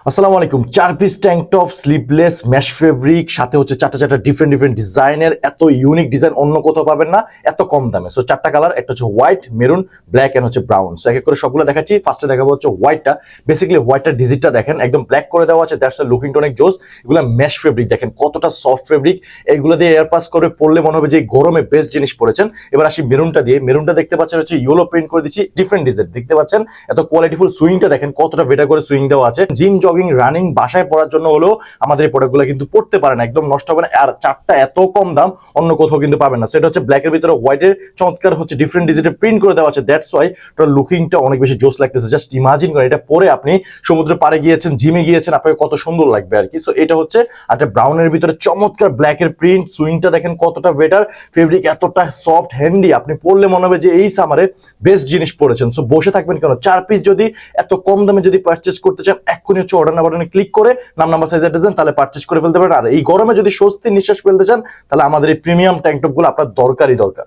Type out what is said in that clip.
আসসালামু আলাইকুম। 4 piece tank top sleeveless mash fabric, সাথে হচ্ছে চারটা চারটা ডিফারেন্ট ডিফারেন্ট ডিজাইনের, এত ইউনিক ডিজাইন অন্য কোথাও পাবেন না এত কম দামে। সো চারটা কালার, একটা হচ্ছে হোয়াইট, মেরুন, ব্ল্যাক এন্ড হচ্ছে ব্রাউন। সো এক এক করে সবগুলো দেখাচ্ছি। ফার্স্টে দেখাবো হচ্ছে হোয়াইটটা। বেসিক্যালি হোয়াইটটার ডিজিটটা দেখেন, একদম ব্ল্যাক করে দেওয়া আছে, দ্যাটস লুকিংটা অনেক জোস। এগুলো ম্যাশ ফেব্রিক, দেখেন কতটা সফট ফেব্রিক। এগুলো দিয়ে এয়ার পাস করে পড়লে মনে হবে যে এই গরমে বেস্ট জিনিস পড়েছেন। এবার আসি মেরুনটা দিয়ে। মেরুনটা দেখতে পাচ্ছেন হচ্ছে ইয়েলো প্রিন্ট করে দিচ্ছি, ডিফারেন্ট ডিজাইন দেখতে পাচ্ছেন। এত কোয়ালিটিফুল সুইংটা দেখেন, কতটা বেটার করে সুইং দেওয়া আছে। জিম, জগিং, রানিং, বাসায় পড়ার জন্য হলেও আমাদের এই প্রোডাক্টগুলো কিন্তু পড়তে পারেন, একদম নষ্ট হবে না। আর চারটা এত কম দাম অন্য কোথাও কিন্তু পাবেন না। সেটা হচ্ছে ব্ল্যাকের ভিতরে হোয়াইটের চমৎকার হচ্ছে ডিফারেন্ট ডিজিটের প্রিন্ট করে দেওয়া আছে, দ্যাটস ওয়াই ওটার লুকিংটা অনেক বেশি জোস লাগতেছে। জাস্ট ইমাজিন করেন এটা পরে আপনি সমুদ্রে পাড়ে গিয়েছেন, জিমে গিয়েছেন, আপনাকে কত সুন্দর লাগবে আর কি। সো এটা হচ্ছে একটা ব্রাউনের ভিতরে চমৎকার ব্ল্যাকের প্রিন্ট, সুইংটা দেখেন কতটা বেটার, ফেব্রিক এতটা সফট হ্যান্ডি, আপনি পরলে মনে হবে যে এই সামারে বেস্ট জিনিস পড়েছেন। সো বসে থাকবেন কেন? 4 পিস যদি এত কম দামে যদি পারচেস করতে চান, এক্ষুনি হচ্ছে অর্ডার নাও বাটনে ক্লিক করে নাম, নাম্বার, সাইজ, অ্যাড্রেস দেন, তাহলে পারচেস করে ফেলতে পারেন। আর এই গরমে যদি স্বস্তির নিঃশ্বাস ফেলতে চান, তাহলে আমাদের এই প্রিমিয়াম ট্যাঙ্ক টপগুলো আপনার দরকারই দরকার।